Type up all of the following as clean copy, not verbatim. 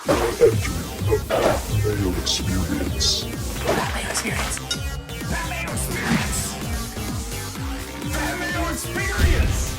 The Mayo Experience. That Mayo Experience. That Mayo Experience. That Mayo Experience.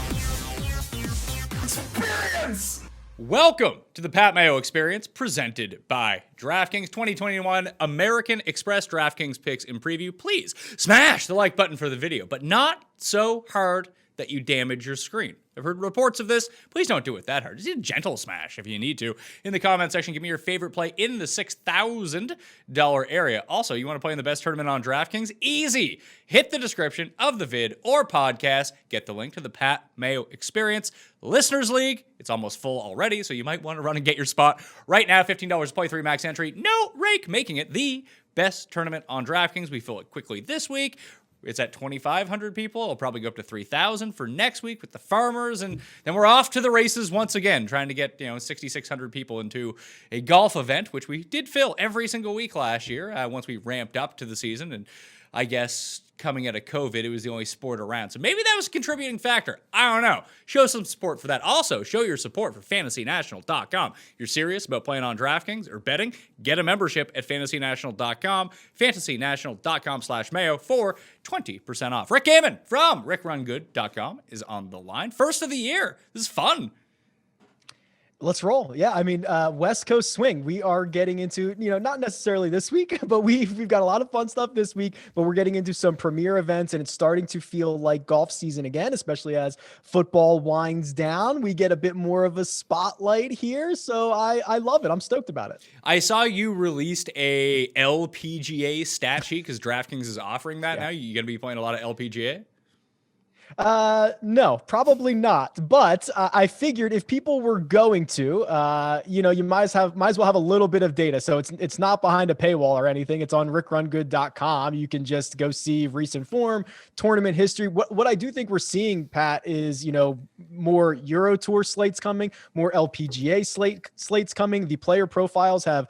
Experience. Welcome to the Pat Mayo Experience, presented by DraftKings 2021 American Express DraftKings picks in preview. Please smash the like button for the video, but not so hard that you damage your screen. I've heard reports of this. Please don't do it that hard. Just a gentle smash if you need to. In the comment section, give me your favorite play in the $6,000 area. Also, you want to play in the best tournament on DraftKings? Easy. Hit the description of the vid or podcast. Get the link to the Pat Mayo Experience Listeners League. It's almost full already, so you might want to run and get your spot right now. $15 to play, 3 max entry. No rake, making it the best tournament on DraftKings. We fill it quickly this week. It's at 2,500 people. It'll probably go up to 3,000 for next week with the farmers. And then we're off to the races once again, trying to get 6,600 people into a golf event, which we did fill every single week last year once we ramped up to the season. And I guess coming out of COVID, it was the only sport around. So maybe that was a contributing factor. I don't know. Show some support for that. Also, show your support for FantasyNational.com. You're serious about playing on DraftKings or betting? Get a membership at FantasyNational.com. FantasyNational.com/Mayo for 20% off. Rick Gehman from RickRunGood.com is on the line. First of the year. This is fun. Let's roll. Yeah, I mean, West Coast swing. We are getting into, not necessarily this week, but we've got a lot of fun stuff this week, but we're getting into some premier events, and it's starting to feel like golf season again, especially as football winds down. We get a bit more of a spotlight here, so I love it. I'm stoked about it. I saw you released a LPGA stat sheet because DraftKings is offering that now. You going to be playing a lot of LPGA? No, probably not. But I figured if people were going to, you might as well have a little bit of data. So it's not behind a paywall or anything. It's on rickrungood.com. You can just go see recent form, tournament history. What I do think we're seeing, Pat, is, more Euro Tour slates coming, more LPGA slates coming. The player profiles have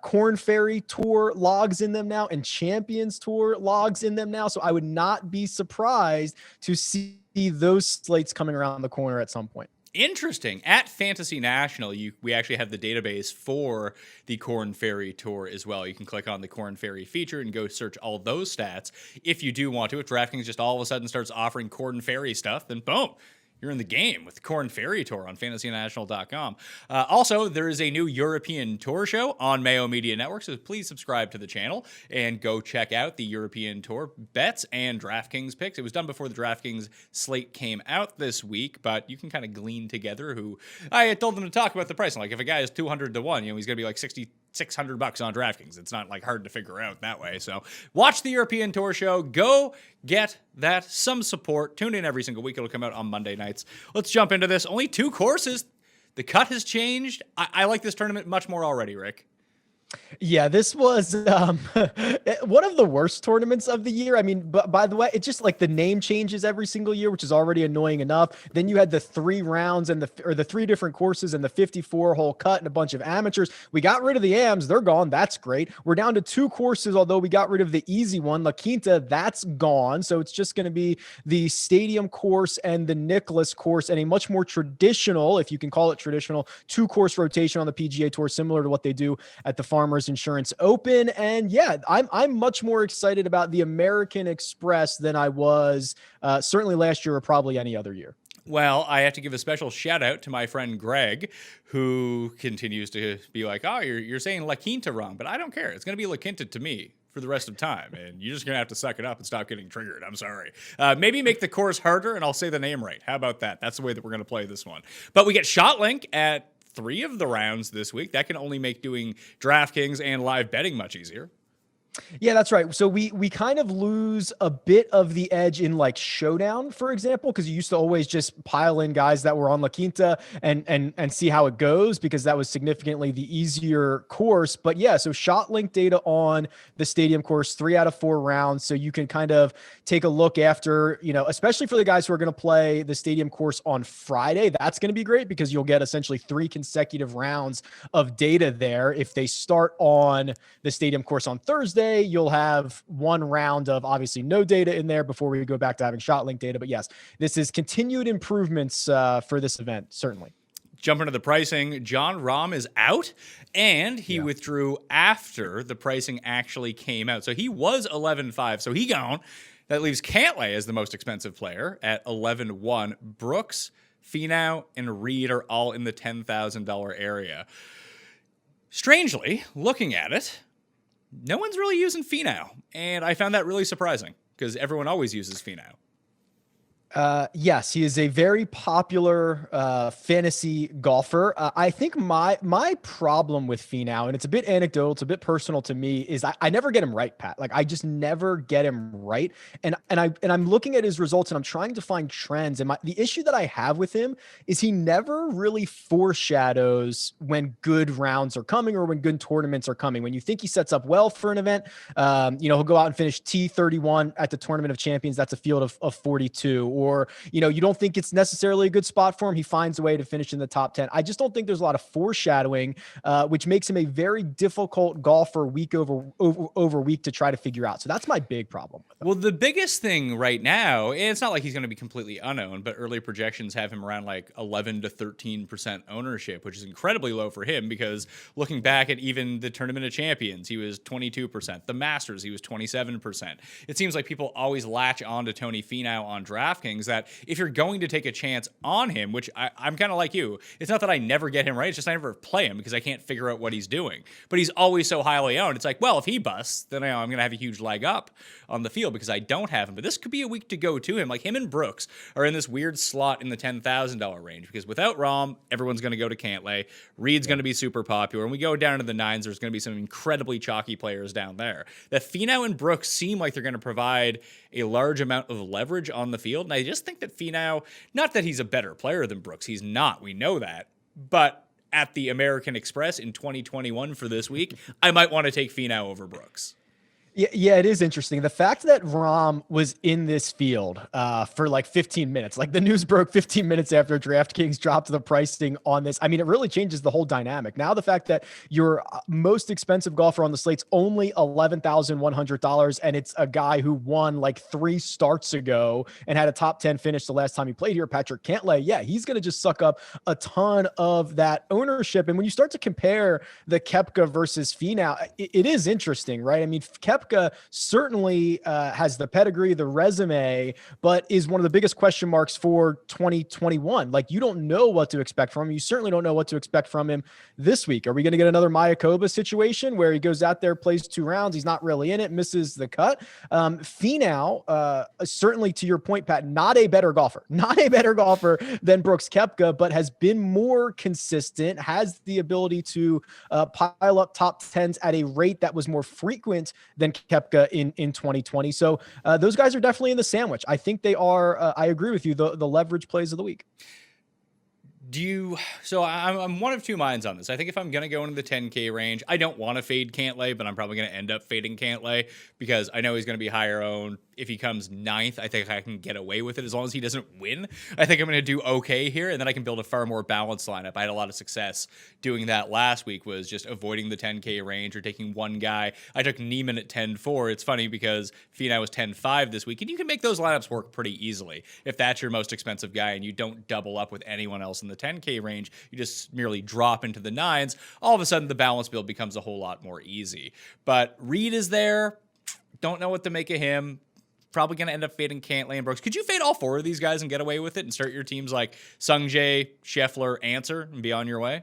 Korn Ferry Tour logs in them now and Champions Tour logs in them now. So I would not be surprised to see those slates coming around the corner at some point. Interesting. At Fantasy National, we actually have the database for the Korn Ferry Tour as well. You can click on the Korn Ferry feature and go search all those stats if you do want to. If DraftKings just all of a sudden starts offering Korn Ferry stuff, then boom, you're in the game with the Korn Ferry Tour on FantasyNational.com. Also, there is a new European Tour show on Mayo Media Network, so please subscribe to the channel and go check out the European Tour bets and DraftKings picks. It was done before the DraftKings slate came out this week, but you can kind of glean together who... I told them to talk about the price. I'm like, if a guy is 200 to 1, he's going to be like $600 on DraftKings. It's not like hard to figure out that way. So watch the European Tour show. Go get that some support. Tune in every single week. It'll come out on Monday nights. Let's jump into this. Only 2 courses. The cut has changed. I like this tournament much more already, Rick. Yeah, this was one of the worst tournaments of the year. I mean, but by the way, it's just like the name changes every single year, which is already annoying enough. Then you had the 3 rounds and the 3 different courses and the 54-hole cut and a bunch of amateurs. We got rid of the AMs. They're gone. That's great. We're down to 2 courses, although we got rid of the easy one, La Quinta. That's gone. So it's just going to be the Stadium course and the Nicklaus course and a much more traditional, if you can call it traditional, 2-course rotation on the PGA Tour, similar to what they do at the Farmers Insurance Open. And yeah, I'm much more excited about the American Express than I was certainly last year or probably any other year. Well, I have to give a special shout out to my friend Greg, who continues to be like, oh, you're saying La Quinta wrong, but I don't care. It's going to be La Quinta to me for the rest of time, and you're just going to have to suck it up and stop getting triggered. I'm sorry. Maybe make the course harder, and I'll say the name right. How about that? That's the way that we're going to play this one. But we get ShotLink at 3 of the rounds this week. That can only make doing DraftKings and live betting much easier. Yeah, that's right. So we kind of lose a bit of the edge in like Showdown, for example, because you used to always just pile in guys that were on La Quinta and see how it goes, because that was significantly the easier course. But yeah, so ShotLink data on the Stadium course, 3 out of 4 rounds. So you can kind of take a look after, you know, especially for the guys who are going to play the Stadium course on Friday. That's going to be great because you'll get essentially 3 consecutive rounds of data there. If they start on the Stadium course on Thursday, you'll have 1 round of obviously no data in there before we go back to having ShotLink data. But yes, this is continued improvements for this event, certainly. Jumping to the pricing, John Rahm is out, and he withdrew after the pricing actually came out. So he was 11.5, so he gone. That leaves Cantlay as the most expensive player at 11.1. Brooks, Finau, and Reed are all in the $10,000 area. Strangely, looking at it, no one's really using Finau, and I found that really surprising because everyone always uses Finau. Yes, he is a very popular fantasy golfer. I think my problem with Finau, and it's a bit anecdotal, it's a bit personal to me, is I never get him right, Pat. Like I just never get him right. And I'm looking at his results and I'm trying to find trends. And the issue that I have with him is he never really foreshadows when good rounds are coming or when good tournaments are coming. When you think he sets up well for an event, he'll go out and finish T31 at the Tournament of Champions. That's a field of 42. Or, you don't think it's necessarily a good spot for him. He finds a way to finish in the top 10. I just don't think there's a lot of foreshadowing, which makes him a very difficult golfer week over week to try to figure out. So that's my big problem with him. Well, the biggest thing right now, and it's not like he's going to be completely unowned, but early projections have him around like 11 to 13% ownership, which is incredibly low for him because looking back at even the Tournament of Champions, he was 22%. The Masters, he was 27%. It seems like people always latch on to Tony Finau on DraftKings, that if you're going to take a chance on him, which I'm kind of like you, it's not that I never get him right, it's just I never play him because I can't figure out what he's doing. But he's always so highly owned. It's like, well, if he busts, then I'm going to have a huge leg up on the field because I don't have him. But this could be a week to go to him. Like him and Brooks are in this weird slot in the $10,000 range because without Rahm, everyone's going to go to Cantlay. Reed's going to be super popular. And we go down to the nines, there's going to be some incredibly chalky players down there. That Finau and Brooks seem like they're going to provide a large amount of leverage on the field. And I just think that Finau, not that he's a better player than Brooks, he's not, we know that, but at the American Express in 2021 for this week, I might want to take Finau over Brooks. Yeah, it is interesting. The fact that Rahm was in this field for like 15 minutes, like the news broke 15 minutes after DraftKings dropped the pricing on this. I mean, it really changes the whole dynamic. Now the fact that your most expensive golfer on the slate's only $11,100, and it's a guy who won like 3 starts ago and had a top 10 finish the last time he played here, Patrick Cantlay. Yeah, he's going to just suck up a ton of that ownership. And when you start to compare the Koepka versus Finau, it is interesting, right? I mean, Koepka certainly has the pedigree, the resume, but is one of the biggest question marks for 2021. Like you don't know what to expect from him. You certainly don't know what to expect from him this week. Are we going to get another Mayakoba situation where he goes out there, plays 2 rounds, he's not really in it, misses the cut? Finau, certainly to your point, Pat, not a better golfer than Brooks Koepka, but has been more consistent, has the ability to pile up top 10s at a rate that was more frequent than Koepka in 2020. So those guys are definitely in the sandwich. I think they are. I agree with you. The leverage plays of the week. So I'm one of two minds on this. I think if I'm going to go into the 10K range, I don't want to fade Cantlay, but I'm probably going to end up fading Cantlay because I know he's going to be higher owned. If he comes 9th, I think I can get away with it as long as he doesn't win. I think I'm going to do okay here, and then I can build a far more balanced lineup. I had a lot of success doing that last week, was just avoiding the 10K range or taking one guy. I took Neiman at 10.4. It's funny because Finau was 10.5 this week, and you can make those lineups work pretty easily. If that's your most expensive guy and you don't double up with anyone else in the 10K range, you just merely drop into the 9s, all of a sudden the balance build becomes a whole lot more easy. But Reed is there. Don't know what to make of him. Probably going to end up fading Cantlay and Brooks. Could you fade all 4 of these guys and get away with it and start your teams like Sungjae, Scheffler, Answer and be on your way?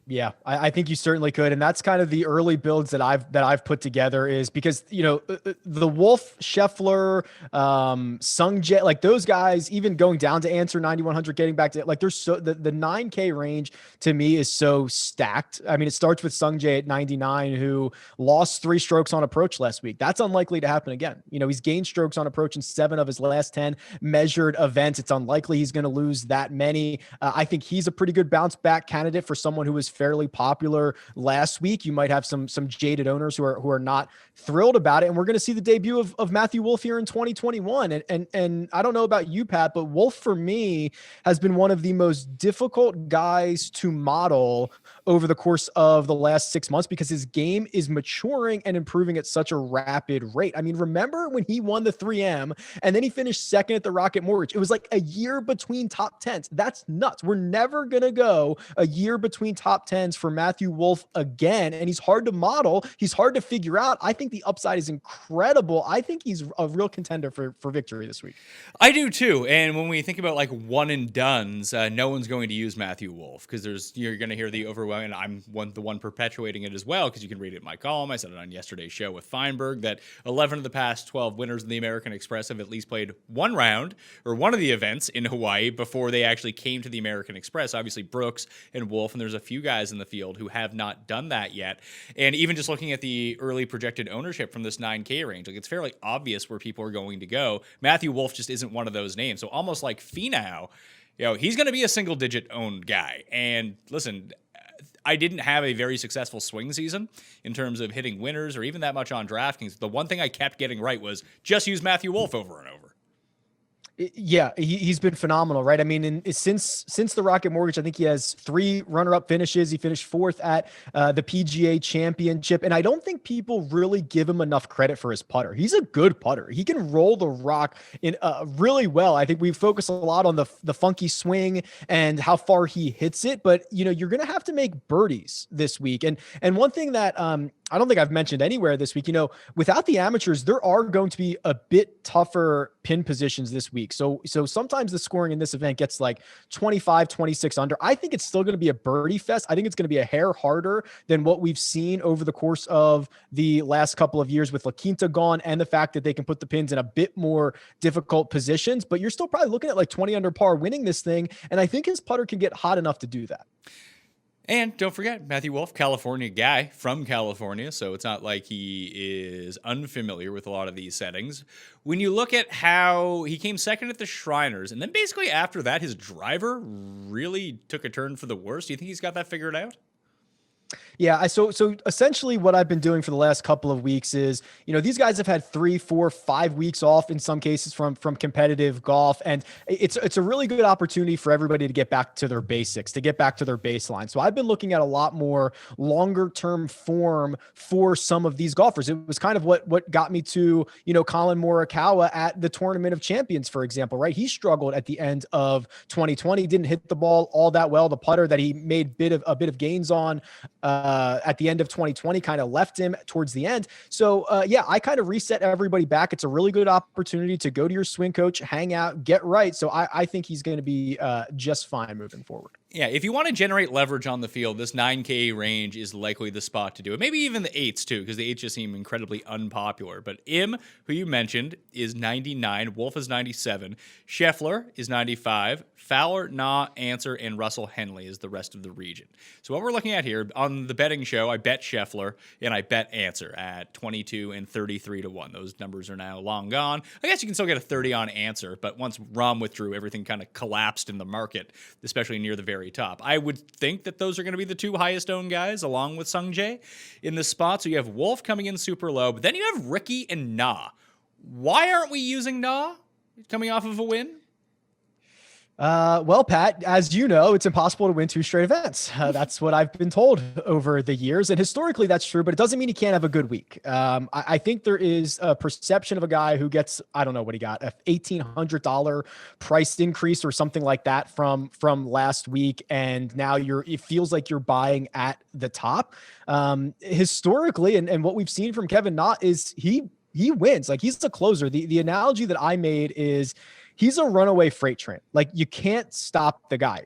Yeah, I think you certainly could. And that's kind of the early builds that I've put together, is because, the Wolf, Scheffler, Sungjae, like those guys, even going down to Answer 9,100, getting back to like, there's so the 9K range to me is so stacked. I mean, it starts with Sungjae at 99, who lost 3 strokes on approach last week. That's unlikely to happen again. He's gained strokes on approach in 7 of his last 10 measured events. It's unlikely he's going to lose that many. I think he's a pretty good bounce back candidate for someone who was fairly popular last week. You might have some jaded owners who are not thrilled about it. And we're going to see the debut of Matthew Wolff here in 2021. And I don't know about you, Pat, but Wolff for me has been one of the most difficult guys to model over the course of the last 6 months because his game is maturing and improving at such a rapid rate. I mean, remember when he won the 3M and then he finished second at the Rocket Mortgage? It was like a year between top 10s. That's nuts. We're never going to go a year between top 10s for Matthew Wolff again. And he's hard to model. He's hard to figure out. I think the upside is incredible. I think he's a real contender for victory this week. I do too. And when we think about like one and dones, no one's going to use Matthew Wolff because you're going to hear the overwhelming. I'm the one perpetuating it as well because you can read it in my column. I said it on yesterday's show with Feinberg that 11 of the past 12 winners of the American Express have at least played one round or one of the events in Hawaii before they actually came to the American Express. Obviously Brooks and Wolff, and there's a few guys in the field who have not done that yet. And even just looking at the early projected ownership from this 9K range, like it's fairly obvious where people are going to go. Matthew Wolff just isn't one of those names. So almost like Finau, he's going to be a single-digit owned guy. And listen, I didn't have a very successful swing season in terms of hitting winners or even that much on DraftKings. The one thing I kept getting right was just use Matthew Wolff over and over. Yeah, he's been phenomenal, right? I mean, since the Rocket Mortgage, I think he has 3 runner-up finishes. He finished 4th at the PGA Championship, and I don't think people really give him enough credit for his putter. He's a good putter. He can roll the rock in really well. I think we focus a lot on the funky swing and how far he hits it, but you're going to have to make birdies this week. And one thing that I don't think I've mentioned anywhere this week, without the amateurs, there are going to be a bit tougher pin positions this week. So sometimes the scoring in this event gets like 25, 26 under. I think it's still going to be a birdie fest. I think it's going to be a hair harder than what we've seen over the course of the last couple of years with La Quinta gone and the fact that they can put the pins in a bit more difficult positions, but you're still probably looking at like 20 under par winning this thing. And I think his putter can get hot enough to do that. And don't forget, Matthew Wolff, California guy from California, so it's not like he is unfamiliar with a lot of these settings. When you look at how he came second at the Shriners, and then basically after that, his driver really took a turn for the worse. Do you think he's got that figured out? Yeah. So essentially what I've been doing for the last couple of weeks is, these guys have had 3, 4, 5 weeks off in some cases from competitive golf. And it's a really good opportunity for everybody to get back to their basics, to get back to their baseline. So I've been looking at a lot more longer term form for some of these golfers. It was kind of what got me to, Colin Morikawa at the Tournament of Champions, for example, right? He struggled at the end of 2020, didn't hit the ball all that well. The putter that he made a bit of gains on, at the end of 2020 kind of left him towards the end. So I kind of reset everybody back. It's a really good opportunity to go to your swing coach, hang out, get right. So I think he's going to be just fine moving forward. Yeah, if you want to generate leverage on the field, this 9K range is likely the spot to do it. Maybe even the 8s too, because the 8s just seem incredibly unpopular. But Im, who you mentioned, is 99. Wolff is 97. Scheffler is 95. Fowler, Na, Answer, and Russell Henley is the rest of the region. So what we're looking at here, on the betting show, I bet Scheffler and I bet Answer at 22 and 33 to 1. Those numbers are now long gone. I guess you can still get a 30 on Answer, but once Rahm withdrew, everything kind of collapsed in the market, especially near the very top. I would think that those are going to be the 2 highest owned guys, along with Sung Jae in this spot. So you have Wolff coming in super low, but then you have Ricky and Na. Why aren't we using Na coming off of a win? Well, Pat, as you know, it's impossible to win 2 straight events. That's what I've been told over the years. And historically, that's true, but it doesn't mean he can't have a good week. I think there is a perception of a guy who gets, I don't know what he got, a $1,800 price increase or something like that from last week. And now it feels like you're buying at the top. Historically, and what we've seen from Kevin Na is he wins. Like, he's the closer. The analogy that I made is, he's a runaway freight train. Like, you can't stop the guy.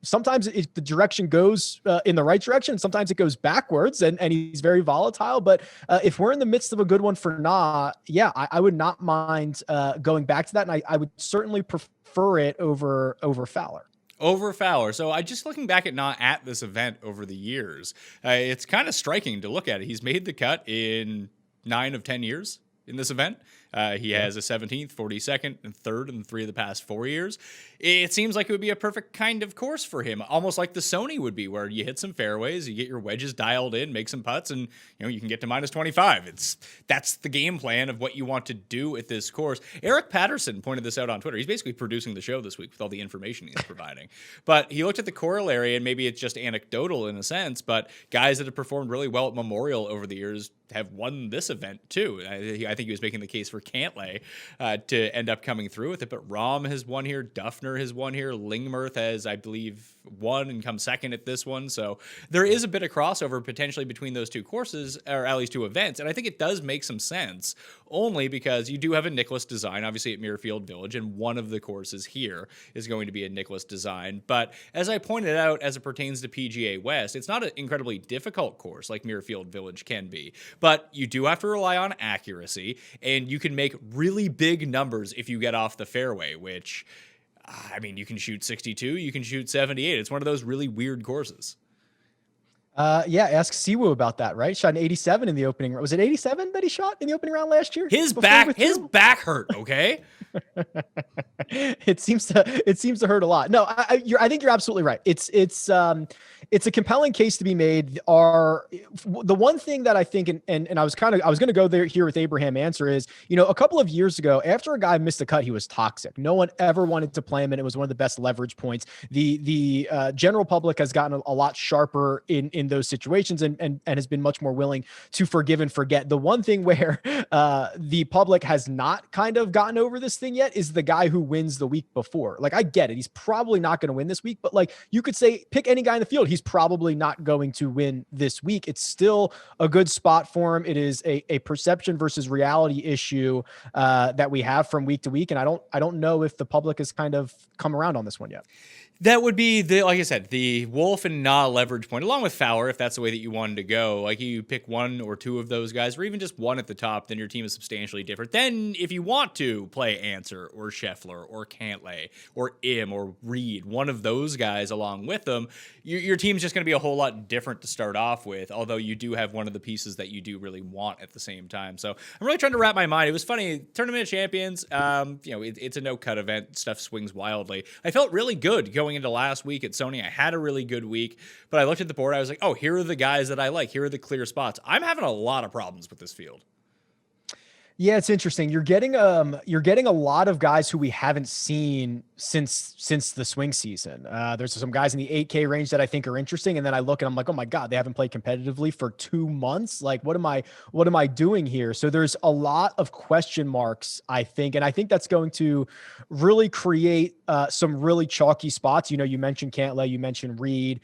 Sometimes the direction goes in the right direction. Sometimes it goes backwards, and he's very volatile. But if we're in the midst of a good one for Na, I would not mind going back to that. And I would certainly prefer it over Fowler. Over Fowler. So I just looking back at Na at this event over the years, it's kind of striking to look at it. He's made the cut in 9 of 10 years in this event. He has a 17th, 42nd, and 3rd in 3 of the past 4 years. It seems like it would be a perfect kind of course for him, almost like the Sony would be, where you hit some fairways, you get your wedges dialed in, make some putts, and you can get to minus 25. That's the game plan of what you want to do at this course. Eric Patterson pointed this out on Twitter. He's basically producing the show this week with all the information he's providing. But he looked at the corollary, and maybe it's just anecdotal in a sense, but guys that have performed really well at Memorial over the years have won this event too. I think he was making the case for Cantlay to end up coming through with it, but Rahm has won here, Duffner has won here, Lingmerth has, I believe, won and come second at this one. So there is a bit of crossover potentially between those two courses, or at least two events, and I think it does make some sense, only because you do have a Nicklaus design, obviously at Muirfield Village, and one of the courses here is going to be a Nicklaus design. But as I pointed out, as it pertains to PGA West, it's not an incredibly difficult course like Muirfield Village can be, but you do have to rely on accuracy, and you can make really big numbers if you get off the fairway, which, I mean, you can shoot 62, you can shoot 78. It's one of those really weird courses. Yeah, ask Siwoo about that, right? Shot an 87 in the opening round. Was it 87 that he shot in the opening round last year? His back hurt, okay? It seems to hurt a lot. No, I think you're absolutely right. It's a compelling case to be made. The one thing that I think, and I was going to go there here with Abraham answer is, a couple of years ago, after a guy missed a cut, he was toxic. No one ever wanted to play him, and it was one of the best leverage points. The general public has gotten a lot sharper in those situations and has been much more willing to forgive and forget. The one thing where the public has not kind of gotten over this thing yet is the guy who wins the week before. Like, I get it. He's probably not going to win this week, but like, you could say, pick any guy in the field. He's probably not going to win this week. It's still a good spot for him. It is a perception versus reality issue that we have from week to week. And I don't know if the public has kind of come around on this one yet. That would be, like I said, the Wolf and Na leverage point, along with Fowler, if that's the way that you wanted to go. Like, you pick one or two of those guys, or even just one at the top, then your team is substantially different. Then, if you want to play Answer or Scheffler or Cantlay or Im or Reed, one of those guys along with them, your team's just going to be a whole lot different to start off with, although you do have one of the pieces that you do really want at the same time. So I'm really trying to wrap my mind. It was funny. Tournament of Champions, it's a no-cut event. Stuff swings wildly. I felt really good going into last week at Sony. I had a really good week, but I looked at the board. I was like, oh, here are the guys that I like. Here are the clear spots. I'm having a lot of problems with this field. Yeah, it's interesting. You're getting a lot of guys who we haven't seen since the swing season. There's some guys in the 8K range that I think are interesting, and then I look and I'm like, oh my God, they haven't played competitively for 2 months. Like, what am I doing here? So there's a lot of question marks, I think, and I think that's going to really create some really chalky spots. You mentioned Cantlay, you mentioned Reed,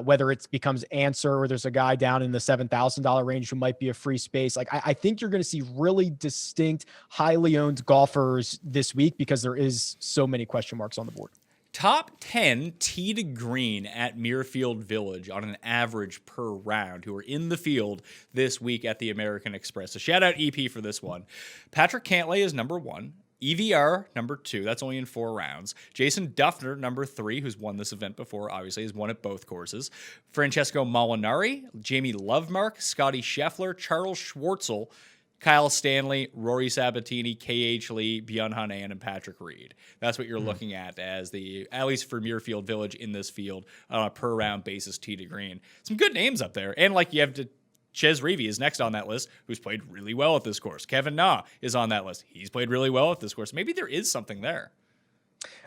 whether it becomes Answer or there's a guy down in the $7,000 range who might be a free space. Like, I think you're going to see really distinct, highly owned golfers this week because there is so many question marks on the board. Top 10 tee to green at Muirfield Village on an average per round who are in the field this week at the American Express. So shout out EP for this one. Patrick Cantlay is number 1. EVR, number 2. That's only in 4 rounds. Jason Duffner, number 3, who's won this event before, obviously, has won at both courses. Francesco Molinari, Jamie Lovemark, Scotty Scheffler, Charles Schwartzel, Kyle Stanley, Rory Sabatini, KH Lee, Byung-Hun An, and Patrick Reed. That's what you're looking at as at least for Muirfield Village in this field on a per round basis, tee to green. Some good names up there. And like you have to, Ches Reavie is next on that list, who's played really well at this course. Kevin Na is on that list. He's played really well at this course. Maybe there is something there.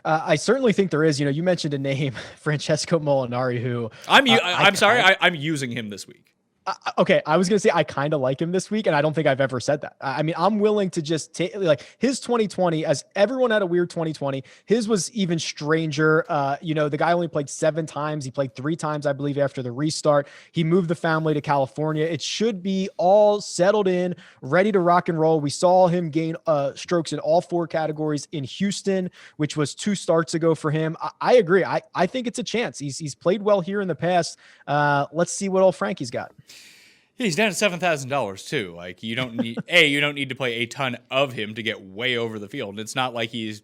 I certainly think there is. You mentioned a name, Francesco Molinari, who I'm using him this week. Okay, I was going to say I kind of like him this week, and I don't think I've ever said that. I mean, I'm willing to just take, like, his 2020, as everyone had a weird 2020, his was even stranger. The guy only played 7 times. He played 3 times, I believe, after the restart. He moved the family to California. It should be all settled in, ready to rock and roll. We saw him gain strokes in all 4 categories in Houston, which was 2 starts ago for him. I agree. I think it's a chance. He's played well here in the past. Let's see what old Frankie's got. He's down to $7,000 too. Like, you don't need to play a ton of him to get way over the field. And it's not like he's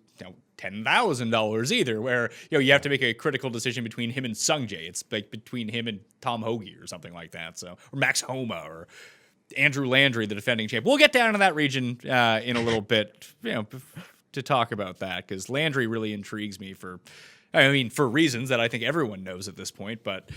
$10,000 either, where you have to make a critical decision between him and Sungjae. It's like between him and Tom Hoagie or something like that. So, or Max Homa, or Andrew Landry, the defending champ. We'll get down to that region in a little bit, to talk about that, because Landry really intrigues me for reasons that I think everyone knows at this point. But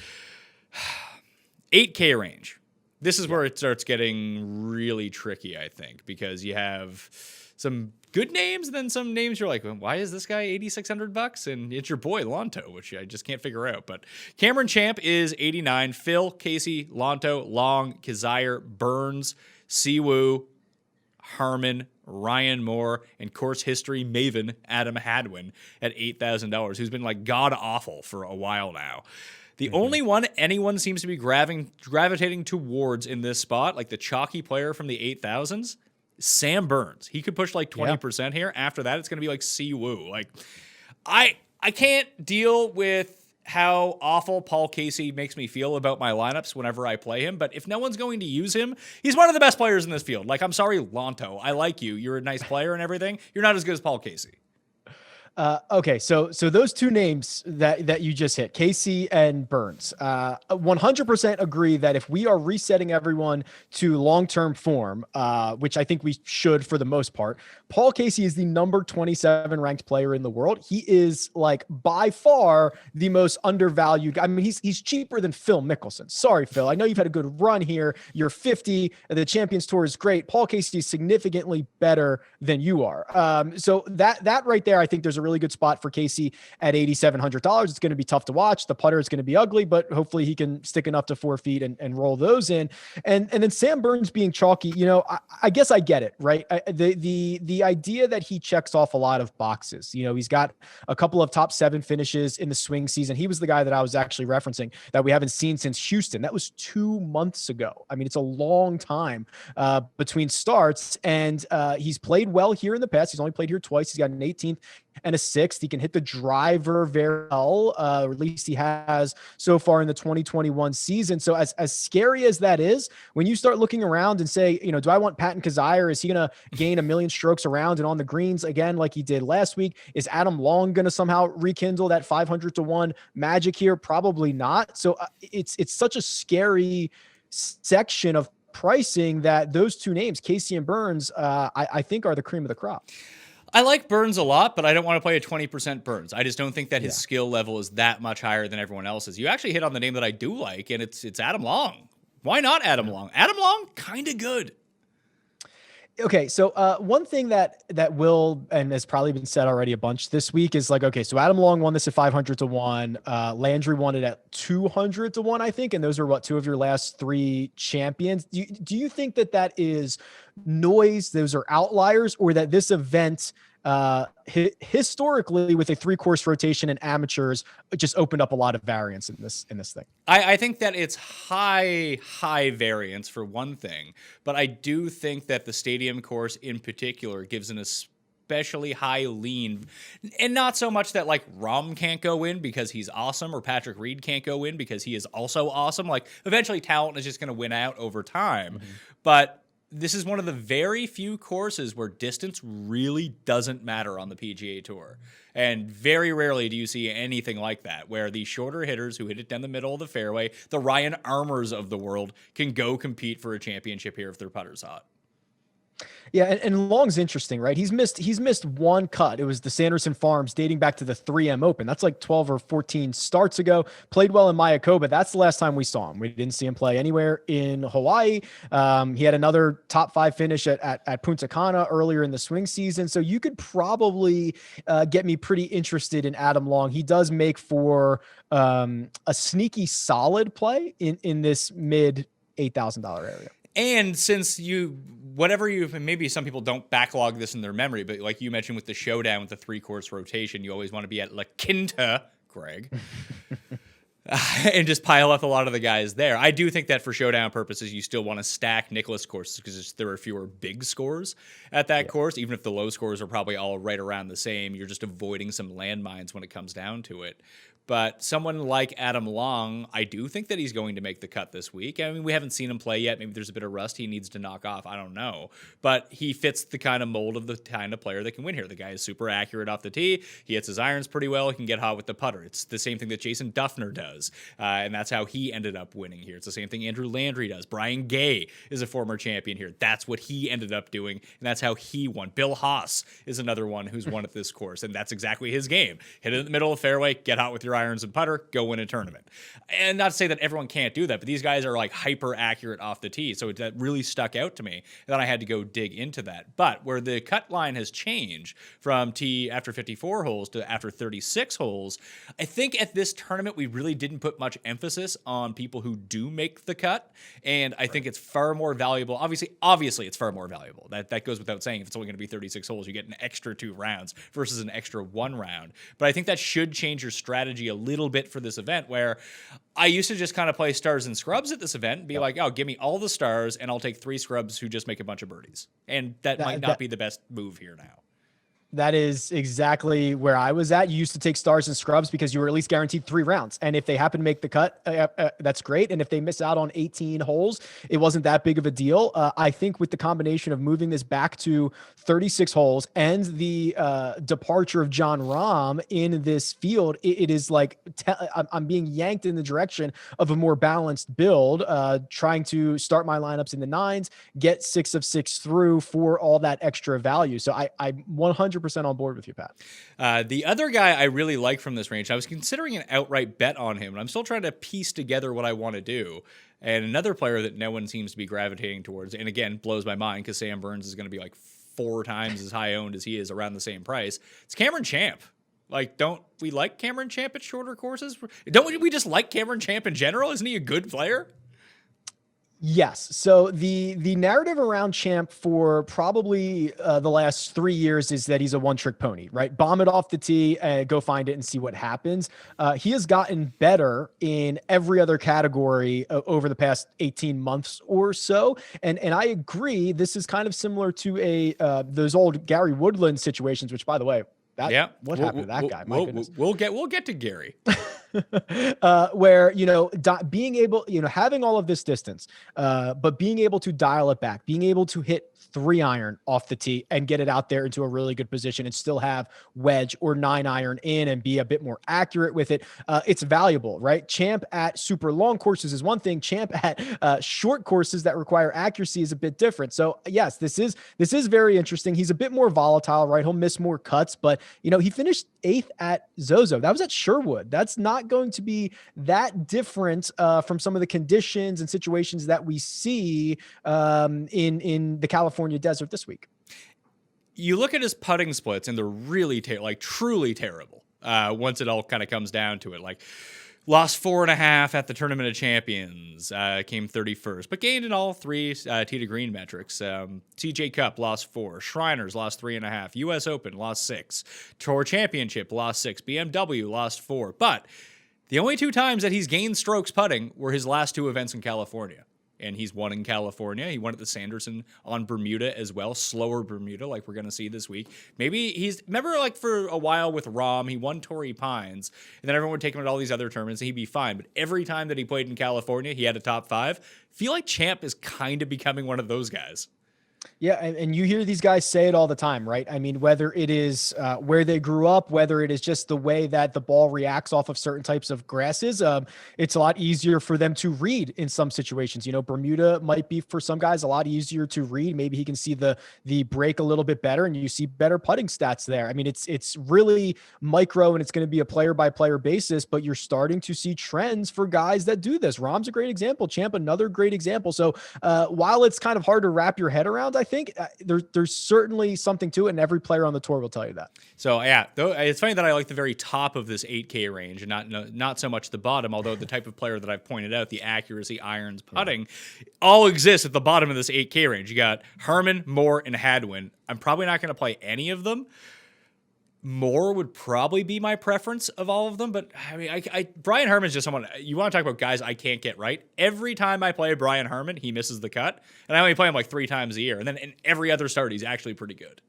8K range. This is where it starts getting really tricky, I think, because you have some good names, and then some names you're like, well, why is this guy $8,600? And it's your boy Lonto, which I just can't figure out. But Cameron Champ is 89. Phil, Casey, Lonto, Long, Kazire, Burns, Siwoo, Harmon, Ryan Moore, and course history maven Adam Hadwin at $8,000, who's been like god awful for a while now. The only one anyone seems to be gravitating towards in this spot, like the chalky player from the 8,000s, Sam Burns. He could push like 20% here. After that, it's going to be like Siwoo. Like, I can't deal with how awful Paul Casey makes me feel about my lineups whenever I play him. But if no one's going to use him, he's one of the best players in this field. Like, I'm sorry, Lonto. I like you. You're a nice player and everything. You're not as good as Paul Casey. Okay, so those two names that you just hit, Casey and Burns, 100% agree that if we are resetting everyone to long-term form, which I think we should for the most part, Paul Casey is the number 27 ranked player in the world. He is like by far the most undervalued. I mean, he's cheaper than Phil Mickelson. Sorry, Phil. I know you've had a good run here. You're 50. The Champions Tour is great. Paul Casey is significantly better than you are. So that right there, I think there's a really good spot for Casey at $8,700. It's going to be tough to watch. The putter is going to be ugly, but hopefully he can stick enough to 4 feet and roll those in. And then Sam Burns being chalky, I guess I get it, right? The idea that he checks off a lot of boxes. He's got a couple of top 7 finishes in the swing season. He was the guy that I was actually referencing that we haven't seen since Houston. That was 2 months ago. I mean, it's a long time between starts, and he's played well here in the past. He's only played here twice. He's got an 18th and a 6th. He can hit the driver very well, or at least he has so far in the 2021 season. So as scary as that is, when you start looking around and say, do I want Patton Kazire? Is he going to gain 1 million strokes around and on the greens again like he did last week? Is Adam Long going to somehow rekindle that 500-1 magic here? Probably not. So it's such a scary section of pricing that those two names, Casey and Burns, I think are the cream of the crop. I like Burns a lot, but I don't want to play a 20% Burns. I just don't think that his skill level is that much higher than everyone else's. You actually hit on the name that I do like, and it's Adam Long. Why not Adam Long? Adam Long, kind of good. Okay, so one thing that will, and has probably been said already a bunch this week, is like, okay, so Adam Long won this at 500-1. Landry won it at 200-1, I think, and those are what, 2 of your last 3 champions. Do you think that is noise? Those are outliers, or that this event historically with a 3-course rotation and amateurs just opened up a lot of variance in this thing? I think that it's high variance for one thing, but I do think that the stadium course in particular gives an especially high lean, and not so much that like Rahm can't go in because he's awesome, or Patrick Reed can't go in because he is also awesome. Like, eventually talent is just going to win out over time, but this is one of the very few courses where distance really doesn't matter on the PGA Tour. And very rarely do you see anything like that, where the shorter hitters who hit it down the middle of the fairway, the Ryan Armours of the world, can go compete for a championship here if their putter's hot. Yeah, and Long's interesting, right? He's missed one cut. It was the Sanderson Farms dating back to the 3M Open. That's like 12 or 14 starts ago. Played well in Mayakoba. That's the last time we saw him. We didn't see him play anywhere in Hawaii. He had another top 5 finish at Punta Cana earlier in the swing season. So you could probably get me pretty interested in Adam Long. He does make for a sneaky solid play in this mid $8,000 area. And since maybe some people don't backlog this in their memory, but like you mentioned with the showdown with the 3-course rotation, you always want to be at La Quinta, Greg, and just pile up a lot of the guys there. I do think that for showdown purposes, you still want to stack Nicklaus courses because there are fewer big scores at that course. Even if the low scores are probably all right around the same, you're just avoiding some landmines when it comes down to it. But someone like Adam Long, I do think that he's going to make the cut this week. I mean, we haven't seen him play yet. Maybe there's a bit of rust he needs to knock off. I don't know. But he fits the kind of mold of the kind of player that can win here. The guy is super accurate off the tee. He hits his irons pretty well. He can get hot with the putter. It's the same thing that Jason Duffner does. And that's how he ended up winning here. It's the same thing Andrew Landry does. Brian Gay is a former champion here. That's what he ended up doing. And that's how he won. Bill Haas is another one who's won at this course. And that's exactly his game. Hit it in the middle of the fairway, get hot with your irons and putter, go win a tournament. And not to say that everyone can't do that, but these guys are like hyper accurate off the tee. So that really stuck out to me. And then I had to go dig into that. But where the cut line has changed from tee after 54 holes to after 36 holes, I think at this tournament, we really didn't put much emphasis on people who do make the cut. And I think it's far more valuable. Obviously it's far more valuable. That goes without saying. If it's only going to be 36 holes, you get an extra 2 rounds versus an extra 1 round. But I think that should change your strategy a little bit for this event, where I used to just kind of play stars and scrubs at this event and be like, oh, give me all the stars and I'll take 3 scrubs who just make a bunch of birdies. And that might not be the best move here now. That is exactly where I was at. You used to take stars and scrubs because you were at least guaranteed 3 rounds. And if they happen to make the cut, that's great. And if they miss out on 18 holes, it wasn't that big of a deal. I think with the combination of moving this back to 36 holes and the departure of John Rahm in this field, it is like I'm being yanked in the direction of a more balanced build, trying to start my lineups in the 9s, get 6 of 6 through for all that extra value. So I'm 100% on board with you, Pat. The other guy I really like from this range, I was considering an outright bet on him, and I'm still trying to piece together what I want to do. And another player that no one seems to be gravitating towards, and again, blows my mind because Sam Burns is going to be like 4 times as high owned as he is around the same price. It's Cameron Champ. Like, don't we like Cameron Champ at shorter courses? Don't we just like Cameron Champ in general? Isn't he a good player? Yes. So the narrative around Champ for probably the last 3 years is that he's a one-trick pony, right? Bomb it off the tee, go find it and see what happens. He has gotten better in every other category over the past 18 months or so. And I agree. This is kind of similar to those old Gary Woodland situations, which, by the way, what happened to that guy? My goodness. We'll get to Gary. Where, being able, having all of this distance, but being able to dial it back, being able to hit 3-iron off the tee and get it out there into a really good position and still have wedge or 9-iron in and be a bit more accurate with it. It's valuable, right? Champ at super long courses is one thing. Champ at short courses that require accuracy is a bit different. So yes, this is very interesting. He's a bit more volatile, right? He'll miss more cuts, but he finished 8th at Zozo. That was at Sherwood. That's not going to be that different from some of the conditions and situations that we see in the California desert this week. You look at his putting splits and they're really truly terrible. Once it all kind of comes down to it, like lost 4.5 at the Tournament of Champions, came 31st, but gained in all 3 tee to green metrics. CJ Cup lost 4, Shriners lost 3.5, U.S. Open lost 6, Tour Championship lost 6, BMW lost 4. But the only 2 times that he's gained strokes putting were his last 2 events in California. And he's won in California. He won at the Sanderson on Bermuda as well. Slower Bermuda, like we're going to see this week. Maybe remember like for a while with Rahm, he won Torrey Pines, and then everyone would take him at all these other tournaments and he'd be fine. But every time that he played in California, he had a top 5. Feel like Champ is kind of becoming one of those guys. Yeah, and you hear these guys say it all the time, right? I mean, whether it is where they grew up, whether it is just the way that the ball reacts off of certain types of grasses, it's a lot easier for them to read in some situations. Bermuda might be for some guys a lot easier to read. Maybe he can see the break a little bit better, and you see better putting stats there. I mean, it's really micro, and it's going to be a player by player basis. But you're starting to see trends for guys that do this. Rahm's a great example. Champ, another great example. So while it's kind of hard to wrap your head around, I think there's certainly something to it, and every player on the tour will tell you that. So yeah, though it's funny that I like the very top of this 8K range and not so much the bottom, although the type of player that I've pointed out, the accuracy, irons, putting, all exists at the bottom of this 8K range. You got Herman, Moore, and Hadwin. I'm probably not going to play any of them. Moore would probably be my preference of all of them, but I mean, Brian Herman's just someone, you want to talk about guys I can't get right. Every time I play Brian Herman, he misses the cut, and I only play him like 3 times a year, and then in every other start, he's actually pretty good.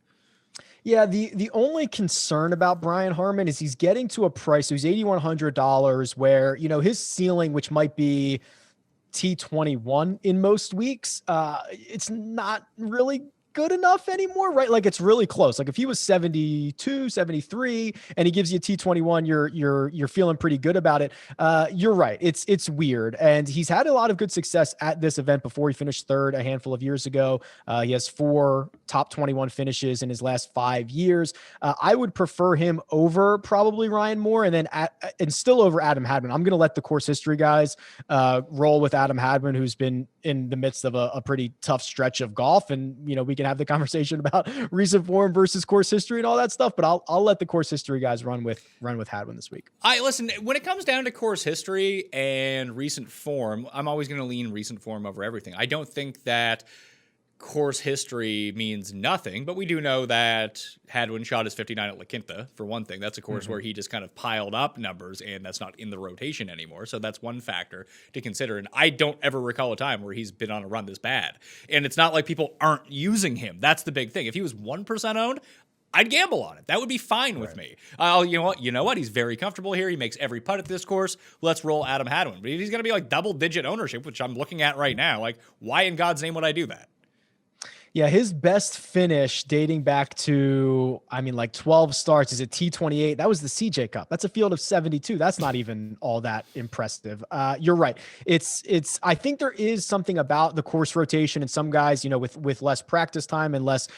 Yeah, the only concern about Brian Harmon is he's getting to a price. So he's $8,100, where his ceiling, which might be T21 in most weeks, it's not really good enough anymore, right? Like it's really close. Like if he was 72, 73 and he gives you a T21, you're feeling pretty good about it. You're right. It's weird. And he's had a lot of good success at this event before. He finished third a handful of years ago. He has 4 top 21 finishes in his last 5 years. I would prefer him over probably Ryan Moore, and then and still over Adam Hadwin. I'm going to let the course history guys roll with Adam Hadwin, who's been in the midst of a pretty tough stretch of golf. And, we can have the conversation about recent form versus course history and all that stuff, but I'll let the course history guys run with Hadwin this week. Listen, when it comes down to course history and recent form, I'm always going to lean recent form over everything. I don't think that course history means nothing, but we do know that Hadwin shot his 59 at La Quinta, for one thing. That's a course where he just kind of piled up numbers, and that's not in the rotation anymore. So that's one factor to consider. And I don't ever recall a time where he's been on a run this bad. And it's not like people aren't using him. That's the big thing. If he was 1% owned, I'd gamble on it. That would be fine with me. You know what? He's very comfortable here. He makes every putt at this course. Let's roll Adam Hadwin. But if he's going to be like double-digit ownership, which I'm looking at right now, like why in God's name would I do that? Yeah, his best finish dating back to, 12 starts is a T28. That was the CJ Cup. That's a field of 72. That's not even all that impressive. You're right. I think there is something about the course rotation and some guys, with less practice time and less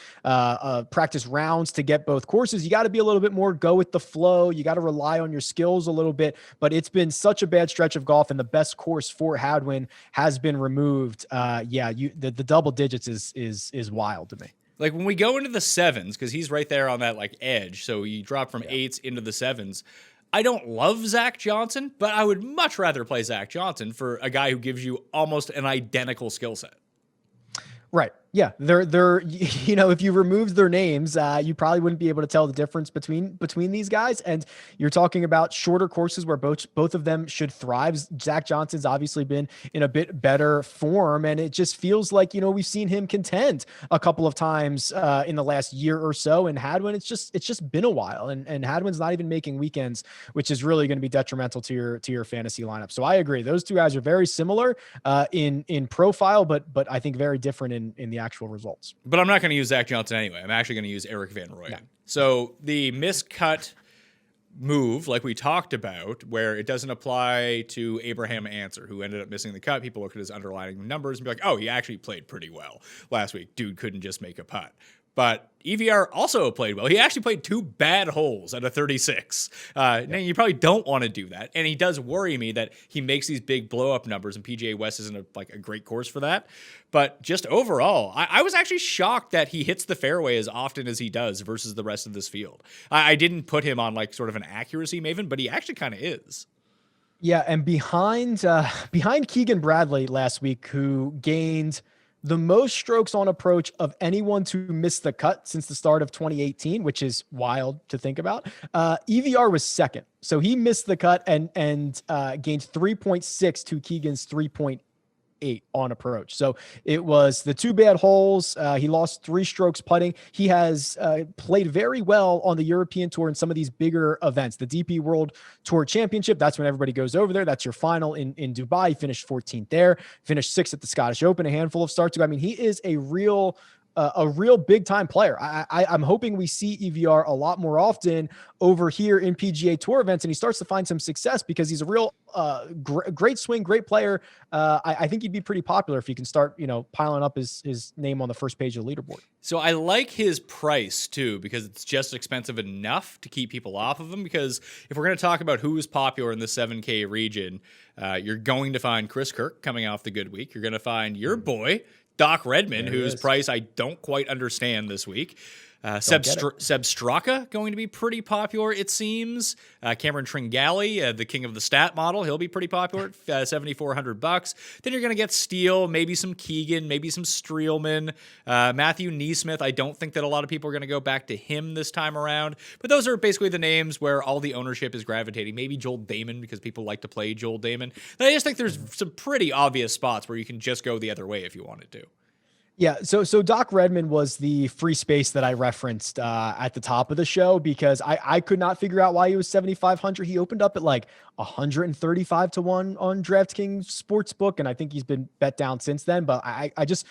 practice rounds to get both courses. You got to be a little bit more go with the flow. You got to rely on your skills a little bit, but it's been such a bad stretch of golf, and the best course for Hadwin has been removed. The double digits is wild to me. Like when we go into the 7s, because he's right there on that like edge, so you drop from 8s into the 7s. I don't love Zach Johnson, but I would much rather play Zach Johnson for a guy who gives you almost an identical skill set. Right. Yeah, they're if you removed their names, you probably wouldn't be able to tell the difference between these guys. And you're talking about shorter courses where both of them should thrive. Zach Johnson's obviously been in a bit better form, and it just feels like we've seen him contend a couple of times in the last year or so. And Hadwin, it's just been a while, and Hadwin's not even making weekends, which is really going to be detrimental to your fantasy lineup. So I agree, those two guys are very similar in profile, but I think very different in the actual results. But I'm not going to use Zach Johnson anyway. I'm actually going to use Eric Van Rooyen. Yeah. So the miscut move, like we talked about, where it doesn't apply to Abraham Answer, who ended up missing the cut. People look at his underlying numbers and be like, oh, he actually played pretty well last week. Dude couldn't just make a putt. But EVR also played well. He actually played 2 bad holes at a 36. Now, you probably don't want to do that. And he does worry me that he makes these big blow-up numbers, and PGA West isn't a great course for that. But just overall, I was actually shocked that he hits the fairway as often as he does versus the rest of this field. I didn't put him on sort of an accuracy maven, but he actually kind of is. Yeah, and behind Keegan Bradley last week, who gained the most strokes on approach of anyone to miss the cut since the start of 2018, which is wild to think about. EVR was second. So he missed the cut and gained 3.6 to Keegan's 3.8 on approach. So it was the 2 bad holes. He lost 3 strokes putting. He has played very well on the European Tour and some of these bigger events. The DP World Tour Championship, that's when everybody goes over there. That's your final in Dubai. He finished 14th there, finished 6th at the Scottish Open, a handful of starts ago. I mean, he is a real big time player. I'm hoping we see EVR a lot more often over here in PGA Tour events, and he starts to find some success because he's a real great swing, great player. I think he'd be pretty popular if he can start, piling up his name on the first page of the leaderboard. So I like his price too, because it's just expensive enough to keep people off of him. Because if we're going to talk about who is popular in the 7K region, you're going to find Chris Kirk coming off the good week. You're going to find your boy, Doc Redman, whose price I don't quite understand this week. Seb Straka going to be pretty popular, it seems. Cameron Tringali, the king of the stat model, he'll be pretty popular at $7,400. Then you're going to get Steele, maybe some Keegan, maybe some Streelman, Matthew Neesmith. I don't think that a lot of people are going to go back to him this time around, but those are basically the names where all the ownership is gravitating. Maybe Joel Damon, because people like to play Joel Damon. And I just think there's some pretty obvious spots where you can just go the other way if you wanted to. Yeah, so Doc Redman was the free space that I referenced at the top of the show because I could not figure out why he was 7,500. He opened up at like 135 to 1 on DraftKings Sportsbook, and I think he's been bet down since then. But I just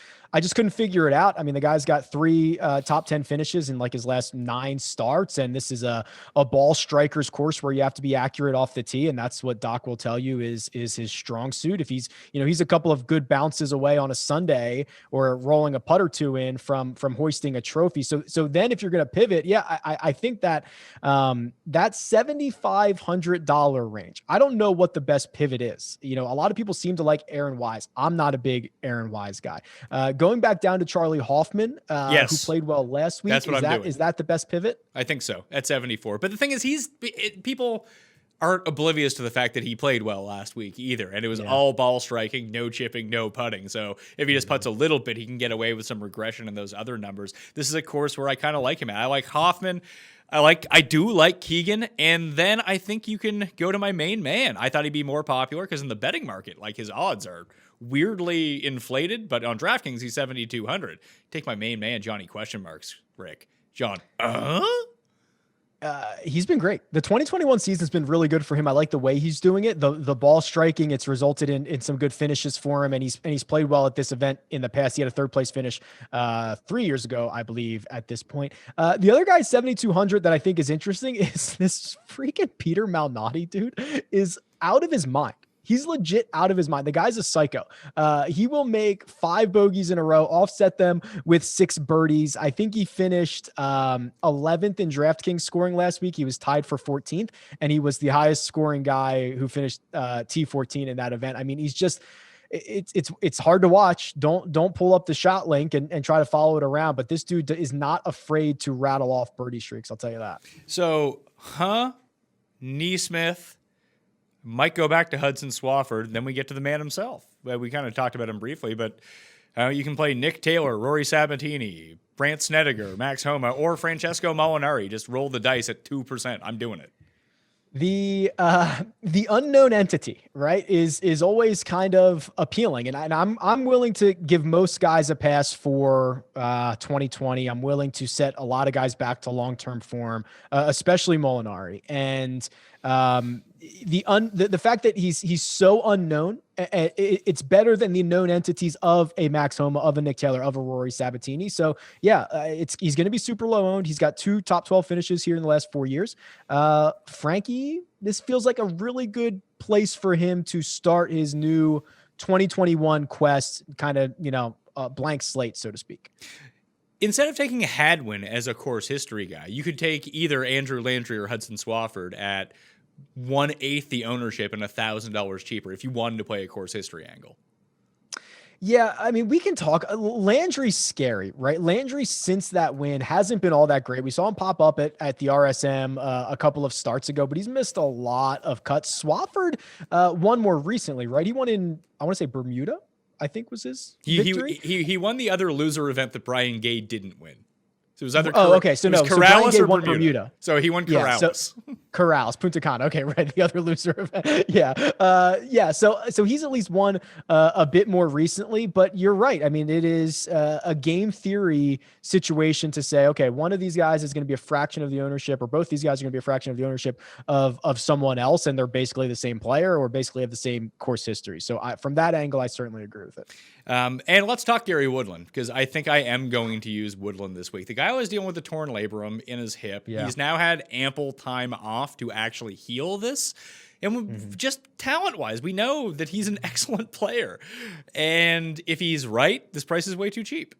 couldn't figure it out. I mean, the guy's got 3 top 10 finishes in like his last 9 starts, and this is a ball striker's course where you have to be accurate off the tee, and that's what Doc will tell you is his strong suit. If he's a couple of good bounces away on a Sunday or rolling a putt or two in from hoisting a trophy. So then if you're going to pivot, I think that that $7,500 range. I don't know what the best pivot is. A lot of people seem to like Aaron Wise. I'm not a big Aaron Wise guy. Going back down to Charlie Hoffman, who played well last week. That's what I'm doing. Is that the best pivot? I think so at 74. But the thing is, people aren't oblivious to the fact that he played well last week either. And it was all ball striking, no chipping, no putting. So if he just putts a little bit, he can get away with some regression in those other numbers. This is a course where I kind of like him. I like Hoffman. I do like Keegan. And then I think you can go to my main man. I thought he'd be more popular because in the betting market, like his odds are weirdly inflated, but on DraftKings, he's 7,200. Take my main man, Johnny question marks, Rick. John, he's been great. The 2021 season's been really good for him. I like the way he's doing it. The ball striking, it's resulted in some good finishes for him, and he's played well at this event in the past. He had a 3rd place finish 3 years ago, I believe, at this point. The other guy, 7,200, that I think is interesting is this freaking Peter Malnati dude is out of his mind. He's legit out of his mind. The guy's a psycho. He will make 5 bogeys in a row, offset them with 6 birdies. I think he finished 11th in DraftKings scoring last week. He was tied for 14th, and he was the highest scoring guy who finished T14 in that event. I mean, he's just it's hard to watch. Don't pull up the shot link and try to follow it around. But this dude is not afraid to rattle off birdie streaks. I'll tell you that. So, Neesmith. Might go back to Hudson Swafford. Then we get to the man himself. We kind of talked about him briefly, but you can play Nick Taylor, Rory Sabatini, Brant Snedeker, Max Homa, or Francesco Molinari. Just roll the dice at 2%. I'm doing it. The unknown entity, right, is always kind of appealing, and I'm willing to give most guys a pass for 2020. I'm willing to set a lot of guys back to long-term form, especially Molinari, and the fact that he's so unknown, it's better than the known entities of a Max Homa, of a Nick Taylor, of a Rory Sabatini. So he's going to be super low owned. He's got 2 top 12 finishes here in the last 4 years. Frankie, this feels like a really good place for him to start his new 2021 quest, kind of, blank slate, so to speak. Instead of taking Hadwin as a course history guy, you could take either Andrew Landry or Hudson Swafford at 1/8 the ownership and $1,000 cheaper if you wanted to play a course history angle. Yeah, I mean, we can talk. Landry's scary, right? Landry, since that win, hasn't been all that great. We saw him pop up at the RSM a couple of starts ago, but he's missed a lot of cuts. Swafford won more recently, right? He won in, I want to say, Bermuda, I think was his victory. He won the other loser event that Brian Gay didn't win. So it was either okay. So no, Corrales so or won Bermuda. So he won Corrales. Yeah, so Corrales, Punta Cana. Okay, right. The other loser event. Yeah. So he's at least won a bit more recently, but you're right. I mean, it is a game theory situation to say, okay, one of these guys is going to be a fraction of the ownership, or both these guys are going to be a fraction of the ownership of someone else, and they're basically the same player or basically have the same course history. So from that angle, I certainly agree with it. And let's talk Gary Woodland, because I think I am going to use Woodland this week. The guy was dealing with a torn labrum in his hip. Yeah. He's now had ample time off to actually heal this. And just talent-wise, we know that he's an excellent player. And if he's right, this price is way too cheap.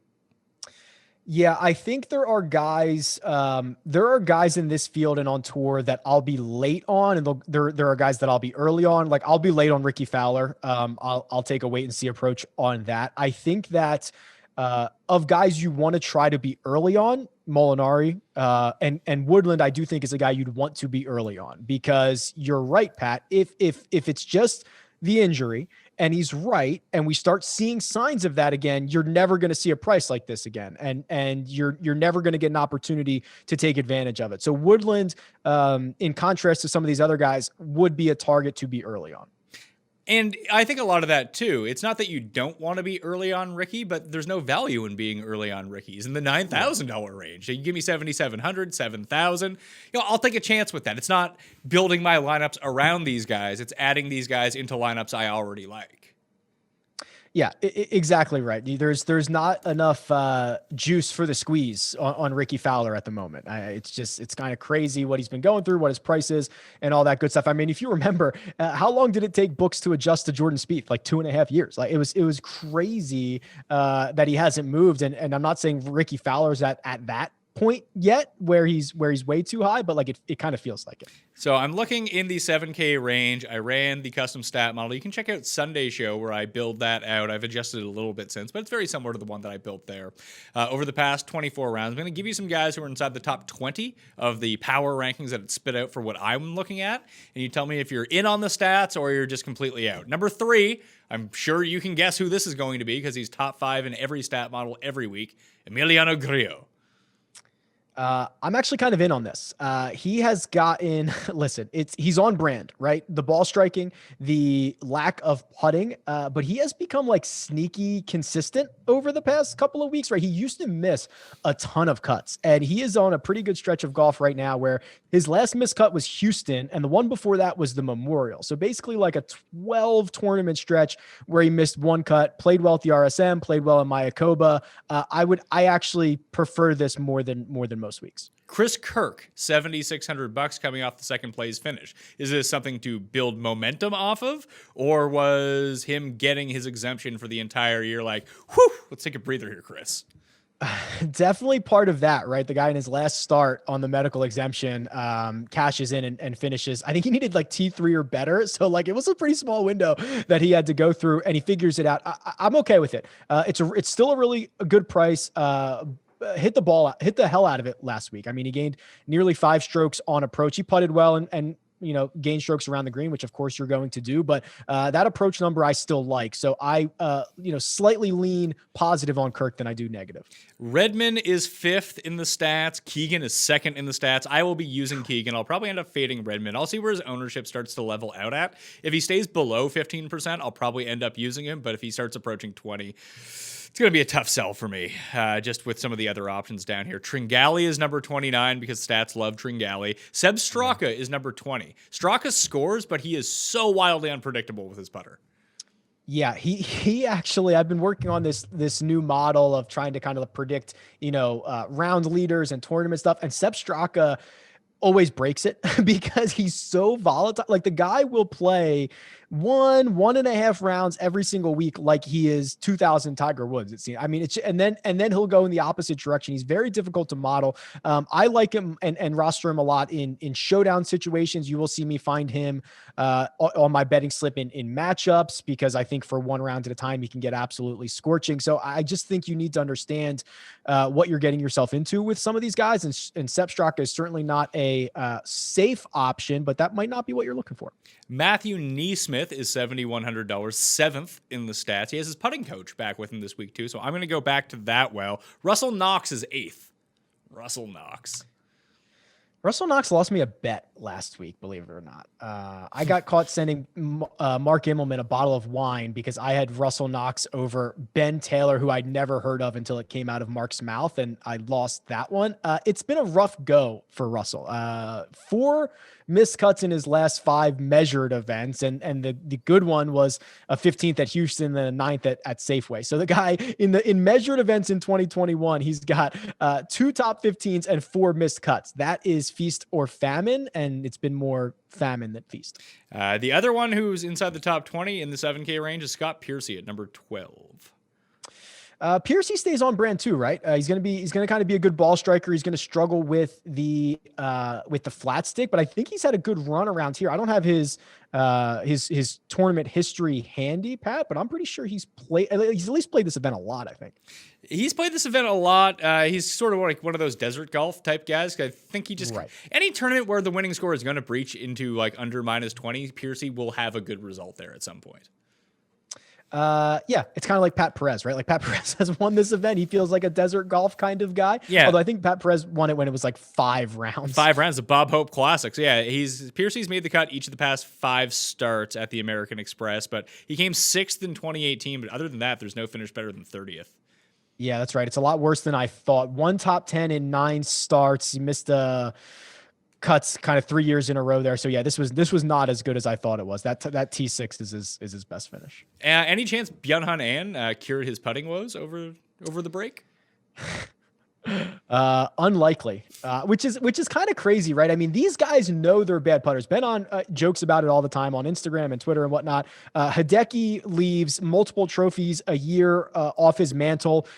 Yeah, I think there are guys in this field and on tour that I'll be late on, and there are guys that I'll be early on. Like, I'll be late on Ricky Fowler. I'll take a wait and see approach on that. I think that of guys you want to try to be early on, Molinari and Woodland, I do think is a guy you'd want to be early on, because you're right, Pat. If it's just the injury and he's right, and we start seeing signs of that again, you're never going to see a price like this again. And you're never going to get an opportunity to take advantage of it. So Woodland, in contrast to some of these other guys, would be a target to be early on. And I think a lot of that too. It's not that you don't want to be early on Ricky, but there's no value in being early on Ricky. He's in the $9,000 range. So you give me 7,700, 7,000. I'll take a chance with that. It's not building my lineups around these guys. It's adding these guys into lineups I already like. Yeah, exactly right. There's not enough juice for the squeeze on Ricky Fowler at the moment. It's kind of crazy what he's been going through, what his price is, and all that good stuff. I mean, if you remember, how long did it take books to adjust to Jordan Spieth? Like 2.5 years. Like it was crazy that he hasn't moved. And I'm not saying Ricky Fowler's at that point yet where he's way too high, but like it kind of feels like it. So I'm looking in the 7K range. I ran the custom stat model. You can check out Sunday Show where I build that out. I've adjusted it a little bit since, but it's very similar to the one that I built there. Over the past 24 rounds, I'm going to give you some guys who are inside the top 20 of the power rankings that it spit out for what I'm looking at. And you tell me if you're in on the stats or you're just completely out. Number 3, I'm sure you can guess who this is going to be because he's top 5 in every stat model every week. Emiliano Grillo. I'm actually kind of in on this. He has gotten, listen, he's on brand, right? The ball striking, the lack of putting, but he has become like sneaky consistent over the past couple of weeks, right? He used to miss a ton of cuts, and he is on a pretty good stretch of golf right now where his last missed cut was Houston, and the one before that was the Memorial. So basically like a 12 tournament stretch where he missed one cut, played well at the RSM, played well in Mayakoba. I actually prefer this more than most weeks. Chris Kirk, $7,600 coming off the second place finish. Is this something to build momentum off of, or was him getting his exemption for the entire year like, whew, let's take a breather here, Chris? Definitely part of that, right? The guy in his last start on the medical exemption cashes in and finishes. I think he needed like T3 or better. So like it was a pretty small window that he had to go through, and he figures it out. I'm okay with it. It's still a really good price. Hit the hell out of it last week. I mean, he gained nearly 5 strokes on approach. He putted well and gain strokes around the green, which of course you're going to do, but that approach number I still like. So I, slightly lean positive on Kirk than I do negative. Redman is 5th in the stats. Keegan is 2nd in the stats. I will be using Keegan. I'll probably end up fading Redman. I'll see where his ownership starts to level out at. If he stays below 15%, I'll probably end up using him. But if he starts approaching 20, it's going to be a tough sell for me, just with some of the other options down here. Tringali is number 29 because stats love Tringali. Seb Straka is number 20. Straka scores, but he is so wildly unpredictable with his putter. Yeah, he actually, I've been working on this new model of trying to kind of predict, round leaders and tournament stuff. And Seb Straka always breaks it because he's so volatile. Like the guy will play 1.5 rounds every single week like he is 2000 Tiger Woods, it seems. I mean, and then he'll go in the opposite direction. He's very difficult to model. I like him and roster him a lot in showdown situations. You will see me find him on my betting slip in matchups because I think for 1 round at a time he can get absolutely scorching. So I just think you need to understand what you're getting yourself into with some of these guys, and Sepp Straka is certainly not a safe option, but that might not be what you're looking for. Matthew Neesmith is $7,100, 7th in the stats. He has his putting coach back with him this week too, so I'm going to go back to that well. Russell Knox is 8th. Russell Knox lost me a bet last week, believe it or not. I got caught sending Mark Immelman a bottle of wine because I had Russell Knox over Ben Taylor, who I'd never heard of until it came out of Mark's mouth, and I lost that one. It's been a rough go for Russell. 4 missed cuts in his last 5 measured events, and the good one was a 15th at Houston and a 9th at Safeway. So the guy in measured events in 2021, he's got 2 top 15s and 4 missed cuts. That is feast or famine, and it's been more famine than feast. The other one who's inside the top 20 in the 7K range is Scott Piercy at number 12. Piercy stays on brand too, right? He's going to kind of be a good ball striker. He's going to struggle with the flat stick, but I think he's had a good run around here. I don't have his tournament history handy, Pat, but I'm pretty sure he's at least played this event a lot. I think he's played this event a lot. He's sort of like one of those desert golf type guys. I think he just, any tournament where the winning score is going to breach into like under -20, Piercy will have a good result there at some point. Yeah, it's kind of like Pat Perez, right? Like Pat Perez has won this event. He feels like a desert golf kind of guy. Yeah. Although I think Pat Perez won it when it was like 5 rounds. 5 rounds of Bob Hope Classics. Yeah, Piercy's made the cut each of the past 5 starts at the American Express, but he came 6th in 2018. But other than that, there's no finish better than 30th. Yeah, that's right. It's a lot worse than I thought. 1 top 10 in 9 starts. He missed cuts kind of 3 years in a row there. So yeah, this was not as good as I thought it was. That T6 is his best finish. Any chance Byung-Hun An cured his putting woes over the break? Unlikely, which is kind of crazy, right? I mean, these guys know they're bad putters. Ben on jokes about it all the time on Instagram and Twitter and whatnot. Hideki leaves multiple trophies a year off his mantle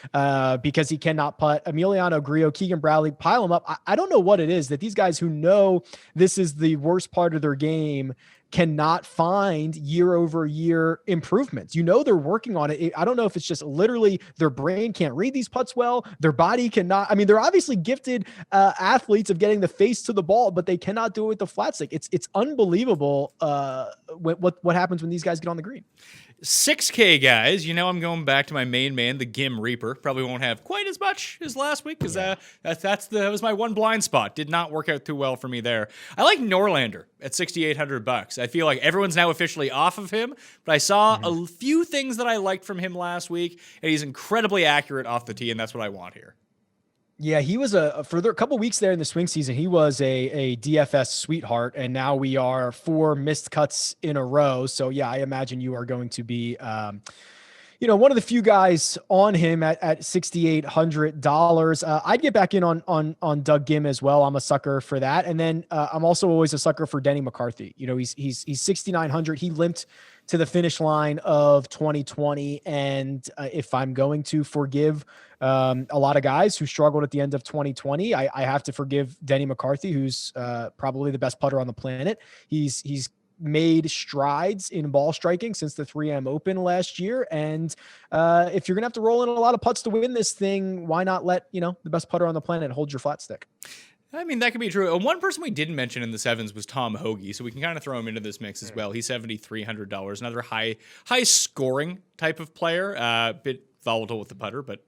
because he cannot putt. Emiliano Grillo, Keegan Bradley, pile them up. I don't know what it is that these guys who know this is the worst part of their game cannot find year over year improvements. You know, they're working on it. I don't know if it's just literally their brain can't read these putts well. Their body cannot. I mean, they're obviously gifted athletes of getting the face to the ball, but they cannot do it with the flat stick. It's unbelievable what happens when these guys get on the green. 6K guys, you know I'm going back to my main man, the Gim Reaper. Probably won't have quite as much as last week because that was my one blind spot. Did not work out too well for me there. I like Norlander at $6,800. I feel like everyone's now officially off of him, but I saw a few things that I liked from him last week, and he's incredibly accurate off the tee, and that's what I want here. Yeah, he was for a couple weeks there in the swing season. He was a DFS sweetheart, and now we are 4 missed cuts in a row. So yeah, I imagine you are going to be, one of the few guys on him at $6,800. I'd get back in on Doug Gim as well. I'm a sucker for that, and then I'm also always a sucker for Denny McCarthy. You know, he's 6,900. He limped to the finish line of 2020, and if I'm going to forgive a lot of guys who struggled at the end of 2020, I have to forgive Denny McCarthy, who's probably the best putter on the planet. He's made strides in ball striking since the 3M Open last year. And if you're going to have to roll in a lot of putts to win this thing, why not let, the best putter on the planet hold your flat stick? I mean, that could be true. And one person we didn't mention in the sevens was Tom Hoagie, so we can kind of throw him into this mix as well. He's $7,300, another high scoring type of player, a bit volatile with the putter, but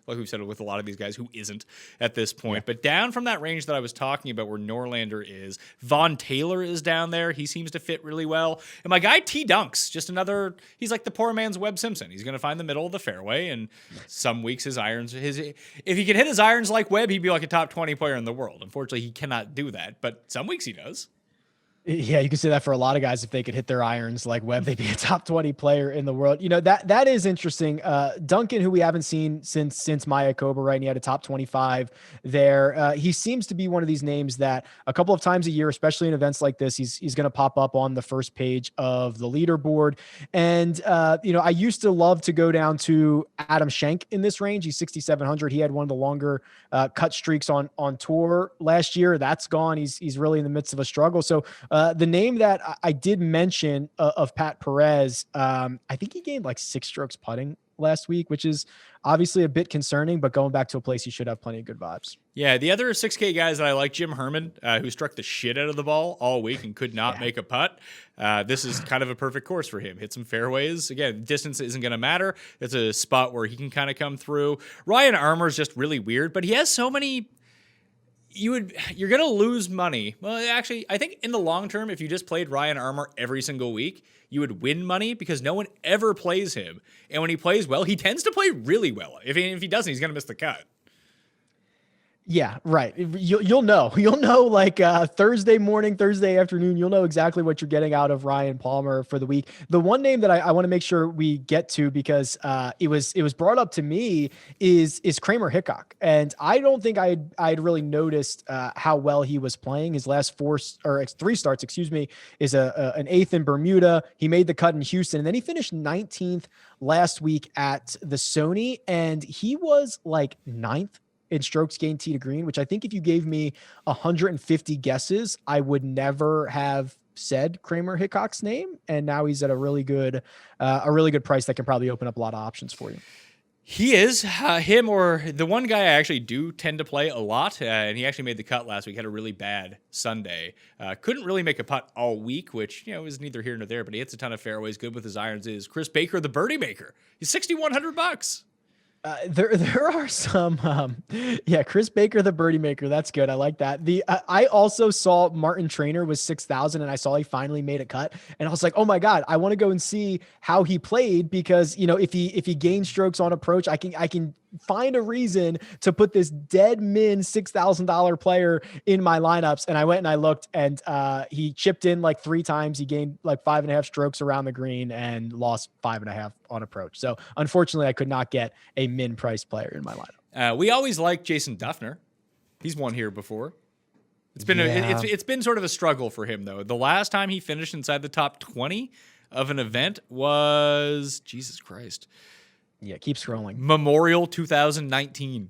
like we've said with a lot of these guys, who isn't at this point. Yeah. But down from that range that I was talking about where Norlander is, Von Taylor is down there. He seems to fit really well. And my guy T Dunks, just another, he's like the poor man's Webb Simpson. He's going to find the middle of the fairway, and some weeks if he could hit his irons like Webb, he'd be like a top 20 player in the world. Unfortunately, he cannot do that, but some weeks he does. Yeah, you can say that for a lot of guys. If they could hit their irons like Webb, they'd be a top 20 player in the world. That is interesting. Duncan, who we haven't seen since Maya Koba, right? And he had a top 25 there. He seems to be one of these names that a couple of times a year, especially in events like this, he's going to pop up on the first page of the leaderboard. And I used to love to go down to Adam Schenk in this range. He's 6,700. He had one of the longer cut streaks on tour last year. That's gone. He's really in the midst of a struggle. So the name that I did mention of Pat Perez, I think he gained like 6 strokes putting last week, which is obviously a bit concerning, but going back to a place he should have plenty of good vibes. Yeah, the other 6K guys that I like, Jim Herman, who struck the shit out of the ball all week and could not make a putt. This is kind of a perfect course for him. Hit some fairways. Again, distance isn't going to matter. It's a spot where he can kind of come through. Ryan Armour is just really weird, but he has so many... You're going to lose money. Well, actually, I think in the long term, if you just played Ryan Armour every single week, you would win money because no one ever plays him. And when he plays well, he tends to play really well. If he doesn't, he's going to miss the cut. Yeah, right. You'll know like Thursday morning, Thursday afternoon, you'll know exactly what you're getting out of Ryan Palmer for the week. The one name that I want to make sure we get to, because it was brought up to me, is Kramer Hickok. And I don't think I'd really noticed how well he was playing. His last 3 starts, is an 8th in Bermuda. He made the cut in Houston, and then he finished 19th last week at the Sony, and he was like 9th in strokes gained tee to green, which I think if you gave me 150 guesses, I would never have said Kramer Hickok's name. And now he's at a really good price that can probably open up a lot of options for you. He is. Him or the one guy I actually do tend to play a lot, and he actually made the cut last week. Had a really bad Sunday. Couldn't really make a putt all week, which, is neither here nor there, but he hits a ton of fairways. Good with his irons is Chris Baker, the birdie maker. He's $6,100. There are some, Chris Baker, the birdie maker. That's good. I like that. I also saw Martin Trainer was 6,000, and I saw he finally made a cut, and I was like, oh my God, I want to go and see how he played, because if he gained strokes on approach, I can find a reason to put this dead min $6,000 player in my lineups. And I went and I looked, and he chipped in like 3 times. He gained like 5.5 strokes around the green and lost 5.5 on approach. So unfortunately, I could not get a min price player in my lineup. We always like Jason Duffner. He's won here before. It's been it's been sort of a struggle for him, though. The last time he finished inside the top 20 of an event was, Jesus Christ. Yeah, keep scrolling. Memorial 2019.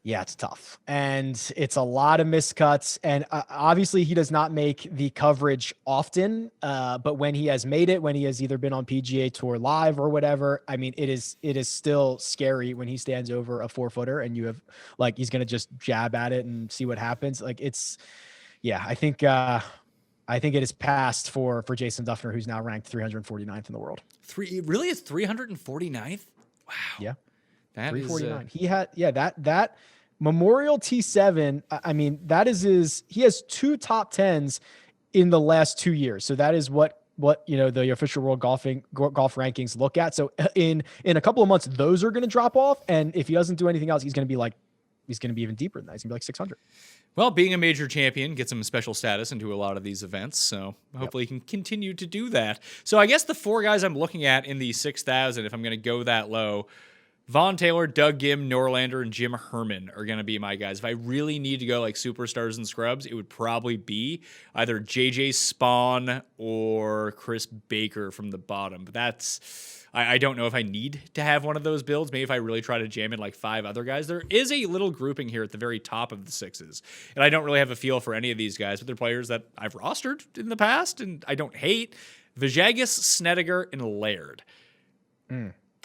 Yeah, it's tough. And it's a lot of miscuts. And obviously he does not make the coverage often. But when he has made it, when he has either been on PGA Tour Live or whatever, I mean, it is still scary when he stands over a 4-footer and you have he's going to just jab at it and see what happens. I think it is passed for Jason Duffner, who's now ranked 349th in the world. Really? It's 349th? Wow. Yeah. That 349. He had, that Memorial T7. I mean, he has 2 top 10s in the last 2 years. So that is what the official world golf rankings look at. So in a couple of months, those are going to drop off. And if he doesn't do anything else, he's going to be even deeper than that. He's going to be like 600. Well, being a major champion gets him special status into a lot of these events, so hopefully he can continue to do that. So I guess the 4 guys I'm looking at in the 6,000, if I'm going to go that low, Vaughn Taylor, Doug Gim, Norlander, and Jim Herman are going to be my guys. If I really need to go like superstars and scrubs, it would probably be either JJ Spawn or Chris Baker from the bottom. But I don't know if I need to have one of those builds. Maybe if I really try to jam in like 5 other guys. There is a little grouping here at the very top of the 6s. And I don't really have a feel for any of these guys, but they're players that I've rostered in the past and I don't hate. Vijagas, Snedeker, and Laird.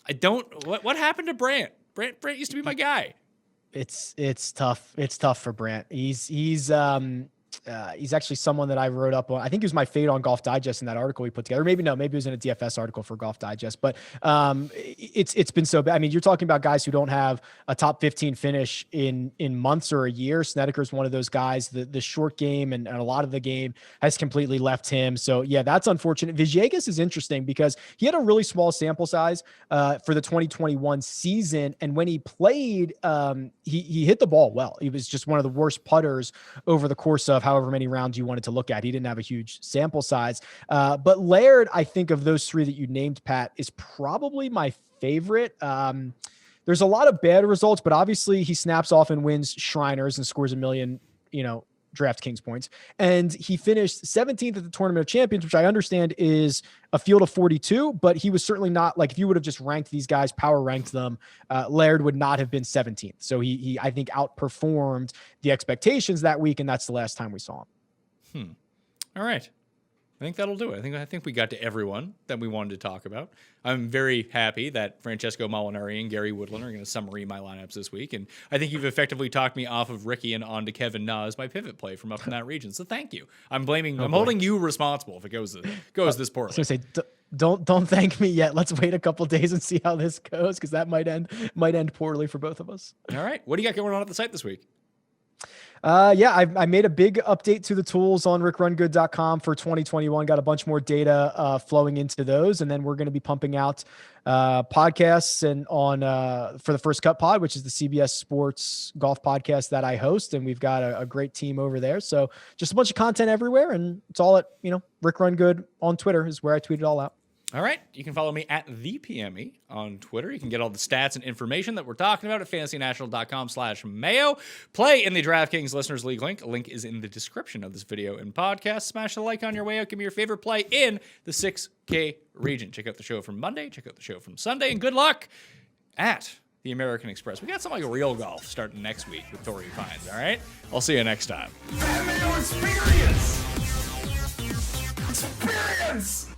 I don't. What happened to Brandt? Brandt used to be my guy. It's tough. It's tough for Brandt. He's actually someone that I wrote up on. I think he was my fade on Golf Digest in that article we put together. Maybe it was in a DFS article for Golf Digest. But it's been so bad. I mean, you're talking about guys who don't have a top 15 finish in months or a year. Snedeker's one of those guys. The short game and a lot of the game has completely left him. So yeah, that's unfortunate. Vijagas is interesting because he had a really small sample size for the 2021 season, and when he played, he hit the ball well. He was just one of the worst putters over the course of however many rounds you wanted to look at. He didn't have a huge sample size. But Laird, I think of those 3 that you named, Pat, is probably my favorite. There's a lot of bad results, but obviously he snaps off and wins Shriners and scores 1 million, DraftKings points. And he finished 17th at the Tournament of Champions, which I understand is a field of 42, but he was certainly not if you would have just ranked these guys, power ranked them, Laird would not have been 17th. So he I think outperformed the expectations that week. And that's the last time we saw him. All right. I think that'll do it. I think we got to everyone that we wanted to talk about. I'm very happy that Francesco Molinari and Gary Woodland are going to summary my lineups this week, and I think you've effectively talked me off of Ricky and onto Kevin Na as my pivot play from up in that region. So thank you. I'm holding you responsible if it goes this poorly. I was going to say, don't thank me yet. Let's wait a couple days and see how this goes, because that might end poorly for both of us. All right, what do you got going on at the site this week? I made a big update to the tools on rickrungood.com for 2021. Got a bunch more data flowing into those. And then we're going to be pumping out podcasts and for the First Cut Pod, which is the CBS Sports golf podcast that I host. And we've got a great team over there. So just a bunch of content everywhere. And it's all at, Rick Run Good on Twitter is where I tweet it all out. All right. You can follow me at the PME on Twitter. You can get all the stats and information that we're talking about at fantasynational.com/Mayo. Play in the DraftKings Listeners League link. A link is in the description of this video and podcast. Smash the like on your way out. Give me your favorite play in the 6K region. Check out the show from Monday. Check out the show from Sunday. And good luck at the American Express. We got something like real golf starting next week with Torrey Pines. All right. I'll see you next time. Mayo Experience! Experience!